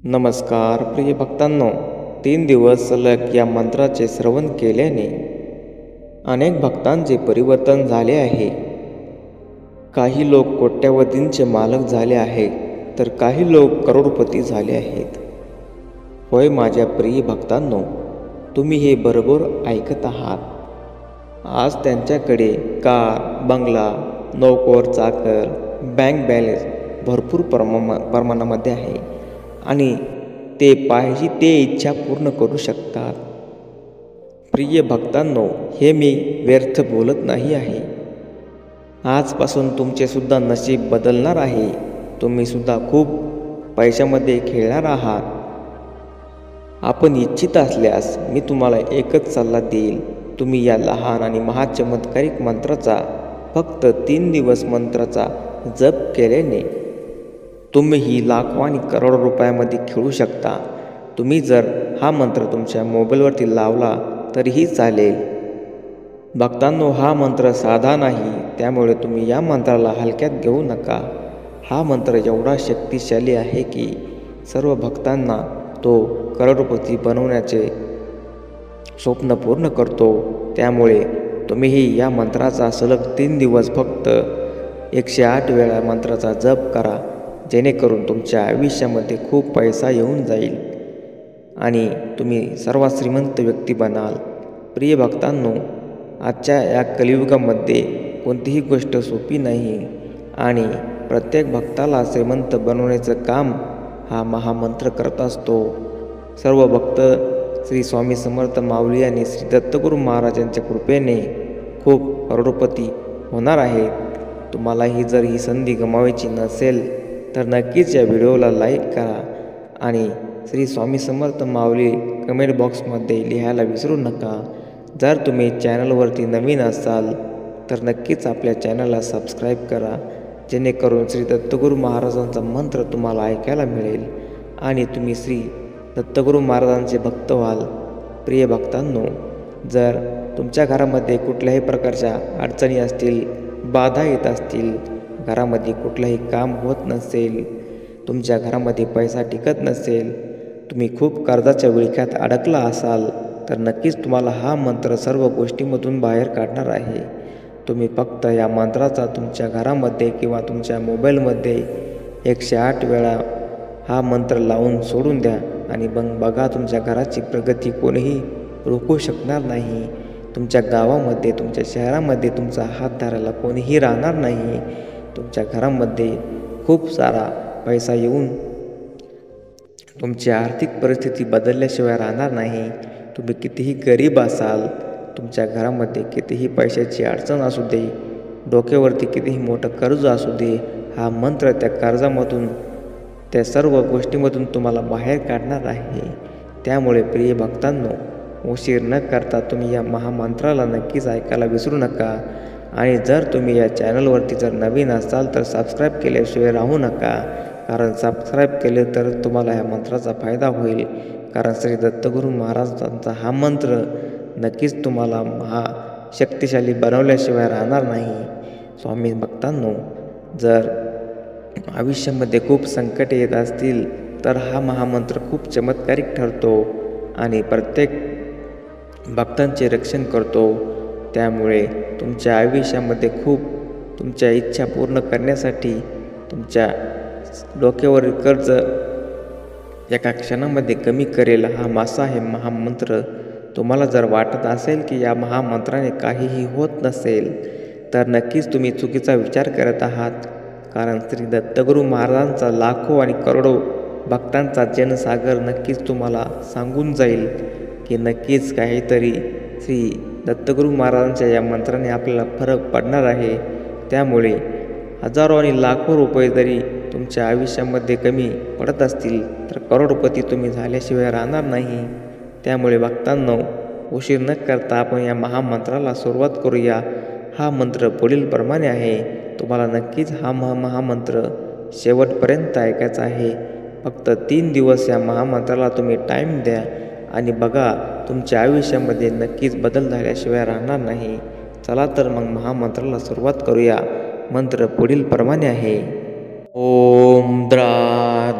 नमस्कार प्रिय भक्तांनो, 3 दिवस सलग या मंत्राचे श्रवण केल्याने अनेक भक्तांचे परिवर्तन झाले आहे. काही लोक कोट्यावधींचे मालक झाले आहेत, तर काही लोक करोडपती झाले आहेत. होय माझ्या प्रिय भक्तांनो, तुम्ही हे बरोबर ऐकत आहात. आज त्यांच्याकडे कार, बंगला, नोकर चाकर, बँक बॅलन्स भरपूर प्रमाणामध्ये आहे आणि ते पाहिजे ते इच्छा पूर्ण करू शकतात. प्रिय भक्तांनो, हे मी व्यर्थ बोलत नाही आहे. आजपासून तुमचे सुद्धा नशीब बदलणार आहे. तुम्ही सुद्धा खूप पैशामध्ये खेळणार आहात. आपण इच्छित असल्यास मी तुम्हाला एकच सल्ला देईल. तुम्ही या लहान आणि महाचमत्कारिक मंत्राचा फक्त 3 दिवस मंत्राचा जप केल्याने तुम्हीही लाखो आणि करोडो रुपयामध्ये खेळू शकता. तुम्ही जर हा मंत्र तुमच्या मोबाईलवरती लावला तरीही चालेल. भक्तांनो, हा मंत्र साधा नाही, त्यामुळे तुम्ही या मंत्राला हलक्यात घेऊ नका. हा मंत्र एवढा शक्तिशाली आहे की सर्व भक्तांना तो करोडपती बनवण्याचे स्वप्न पूर्ण करतो. त्यामुळे तुम्हीही या मंत्राचा सलग 3 दिवस फक्त 108 वेळा मंत्राचा जप करा, जेणेकरून तुमच्या आयुष्यामध्ये खूप पैसा येऊन जाईल आणि तुम्ही सर्वात श्रीमंत व्यक्ती बनाल. प्रिय भक्तांनो, आजच्या या कलियुगामध्ये कोणतीही गोष्ट सोपी नाही आणि प्रत्येक भक्ताला श्रीमंत बनवण्याचं काम हा महामंत्र करत असतो. सर्व भक्त श्री स्वामी समर्थ माऊली आणि श्री दत्तगुरू महाराजांच्या कृपेने खूप करोडपती होणार आहेत. तुम्हालाही जर ही संधी गमावायची नसेल तर नक्कीच या व्हिडिओला लाईक करा आणि श्री स्वामी समर्थ माऊली कमेंट बॉक्समध्ये लिहायला विसरू नका. जर तुम्ही चॅनलवरती नवीन असाल तर नक्कीच आपल्या चॅनलला सबस्क्राईब करा, जेणेकरून श्री दत्तगुरू महाराजांचा मंत्र तुम्हाला ऐकायला मिळेल आणि तुम्ही श्री दत्तगुरू महाराजांचे भक्त व्हाल. प्रिय भक्तांनो, जर तुमच्या घरामध्ये कुठल्याही प्रकारच्या अडचणी असतील, बाधा येत असतील, घरामध्ये कुठलंही काम होत नसेल, तुमच्या घरामध्ये पैसा टिकत नसेल, तुम्ही खूप कर्जाच्या विळख्यात अडकला असाल, तर नक्कीच तुम्हाला हा मंत्र सर्व गोष्टीमधून बाहेर काढणार आहे. तुम्ही फक्त या मंत्राचा तुमच्या घरामध्ये किंवा तुमच्या मोबाईलमध्ये 108 वेळा हा मंत्र लावून सोडून द्या आणि मग बघा, तुमच्या घराची प्रगती कोणीही रोखू शकणार नाही. तुमच्या गावामध्ये, तुमच्या शहरामध्ये तुमचा हात धरायला कोणीही राहणार नाही. तुमच्या घरामध्ये खूप सारा पैसा येऊन तुमची आर्थिक परिस्थिती बदलल्याशिवाय राहणार नाही. तुम्ही कितीही गरीब असाल, तुमच्या घरामध्ये कितीही पैशाची अडचण असू दे, डोक्यावरती कितीही मोठं कर्ज असू दे, हा मंत्र त्या कर्जामधून, त्या सर्व गोष्टीमधून तुम्हाला बाहेर काढणार आहे. त्यामुळे प्रिय भक्तांनो, उशीर न करता तुम्ही या महामंत्राला नक्कीच ऐकायला विसरू नका. आणि जर तुम्ही या चॅनलवरती जर नवीन असाल तर सबस्क्राईब केल्याशिवाय राहू नका, कारण सबस्क्राईब केले तर तुम्हाला या मंत्राचा फायदा होईल. कारण श्री दत्तगुरू महाराजांचा हा मंत्र नक्कीच तुम्हाला महाशक्तिशाली बनवल्याशिवाय राहणार नाही. स्वामी भक्तांनो, जर आयुष्यामध्ये खूप संकटे येत असतील तर हा महामंत्र खूप चमत्कारिक ठरतो आणि प्रत्येक भक्तांचे रक्षण करतो. त्यामुळे तुमच्या आयुष्यामध्ये खूप तुमच्या इच्छा पूर्ण करण्यासाठी तुमच्या डोक्यावरील कर्ज एका क्षणामध्ये कमी करेल हा मासा आहे महामंत्र. तुम्हाला जर वाटत असेल की या महामंत्राने काहीही होत नसेल तर नक्कीच तुम्ही चुकीचा विचार करत आहात. कारण श्री दत्तगुरू महाराजांचा लाखो आणि करोडो भक्तांचा जनसागर नक्कीच तुम्हाला सांगून जाईल की नक्कीच काहीतरी श्री दत्तगुरू महाराजांच्या या मंत्राने आपल्याला फरक पडणार आहे. त्यामुळे हजारो आणि लाखो रुपये जरी तुमच्या आयुष्यामध्ये कमी पडत असतील तर करोडपती तुम्ही झाल्याशिवाय राहणार नाही. त्यामुळे भक्तांनो, उशीर न करता आपण या महामंत्राला सुरुवात करूया. हा मंत्र पुढील प्रमाणे आहे. तुम्हाला नक्कीच हा महामंत्र शेवटपर्यंत ऐकायचा आहे. फक्त 3 दिवस या महामंत्राला तुम्ही टाईम द्या आणि बघा, तुमच्या आयुष्यामध्ये नक्कीच बदल झाल्याशिवाय राहणार नाही. चला तर मग महामंत्राला सुरुवात करूया. मंत्र पुढील प्रमाणे आहे. ओम द्रा